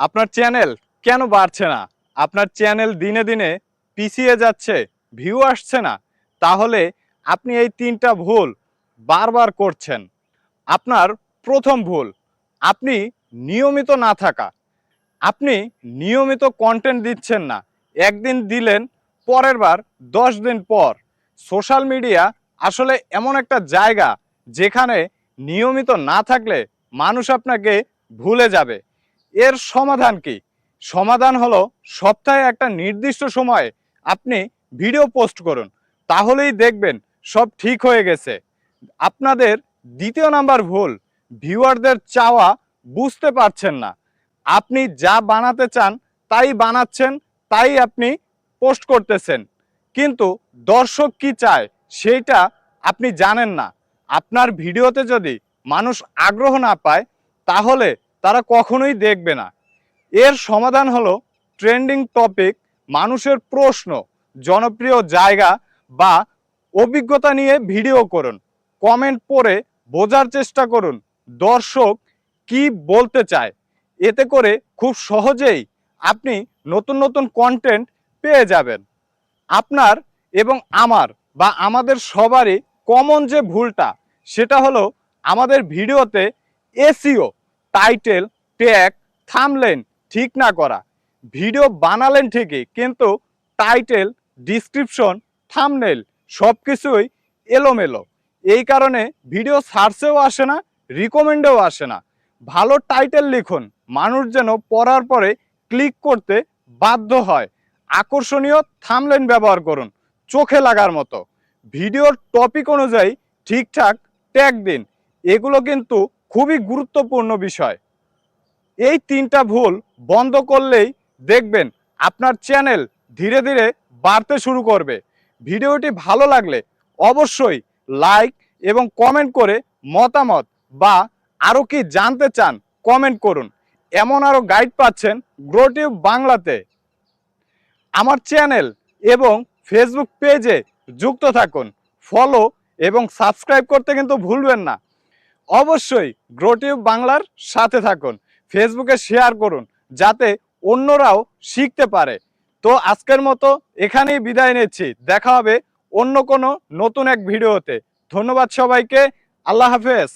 আপনার চ্যানেল কেন বাড়ছে না? আপনার চ্যানেল দিনে দিনে পিছিয়ে যাচ্ছে, ভিউ আসছে না, তাহলে আপনি এই ৩টা ভুল বারবার করছেন। আপনার প্রথম ভুল, আপনি নিয়মিত না থাকা। আপনি নিয়মিত কন্টেন্ট দিচ্ছেন না। একদিন দিলেন, পরের বার ১০ দিন পর। সোশ্যাল মিডিয়া আসলে এমন একটা জায়গা যেখানে নিয়মিত না থাকলে মানুষ আপনাকে ভুলে যাবে। এর সমাধান কি? সমাধান হলো সপ্তাহে একটা নির্দিষ্ট সময়ে আপনি ভিডিও পোস্ট করুন। তাহলেই দেখবেন সব ঠিক হয়ে গেছে। আপনাদের দ্বিতীয় নাম্বার ভুল, ভিউয়ারদের চাওয়া বুঝতে পারছেন না। আপনি যা বানাতে চান তাই বানাচ্ছেন, তাই আপনি পোস্ট করতেছেন, কিন্তু দর্শক কি চায় সেইটা আপনি জানেন না। আপনার ভিডিওতে যদি মানুষ আগ্রহ না পায়, তাহলে তারা কখনোই দেখবে না। এর সমাধান হলো ট্রেন্ডিং টপিক, মানুষের প্রশ্ন, জনপ্রিয় জায়গা বা অভিজ্ঞতা নিয়ে ভিডিও করুন। কমেন্ট পড়ে বোঝার চেষ্টা করুন দর্শক কি বলতে চায়। এতে করে খুব সহজেই আপনি নতুন নতুন কন্টেন্ট পেয়ে যাবেন। আপনার এবং আমার বা আমাদের সবারই কমন যে ভুলটা, সেটা হলো আমাদের ভিডিওতে এসইও, টাইটেল, ট্যাগ, থাম্বনেইল ঠিক না করা। ভিডিও বানালেন ঠিকই, কিন্তু টাইটেল, ডিসক্রিপশন, থাম্বনেইল সব কিছুই এলোমেলো। এই কারণে ভিডিও সার্চেও আসে না, রিকমেন্ডেও আসে না। ভালো টাইটেল লিখুন, মানুষ যেন পড়ার পরে ক্লিক করতে বাধ্য হয়। আকর্ষণীয় থাম্বনেইল ব্যবহার করুন, চোখে লাগার মতো। ভিডিওর টপিক অনুযায়ী ঠিকঠাক ট্যাগ দিন। এগুলো কিন্তু খুবই গুরুত্বপূর্ণ বিষয়। এই ৩টা ভুল বন্ধ করলেই দেখবেন আপনার চ্যানেল ধীরে ধীরে বাড়তে শুরু করবে। ভিডিওটি ভালো লাগলে অবশ্যই লাইক এবং কমেন্ট করে মতামত বা আরও কি জানতে চান কমেন্ট করুন। এমন আরও গাইড পাচ্ছেন গ্রোটিউব বাংলাতে। আমার চ্যানেল এবং ফেসবুক পেজে যুক্ত থাকুন। ফলো এবং সাবস্ক্রাইব করতে কিন্তু ভুলবেন না। অবশ্যই গ্রোটিউব বাংলার সাথে থাকুন। ফেসবুকে শেয়ার করুন যাতে অন্যরাও শিখতে পারে। তো আজকের মতো এখানেই বিদায় নিচ্ছি। দেখা হবে অন্য কোনো নতুন এক ভিডিওতে। ধন্যবাদ সবাইকে। আল্লাহ হাফেজ।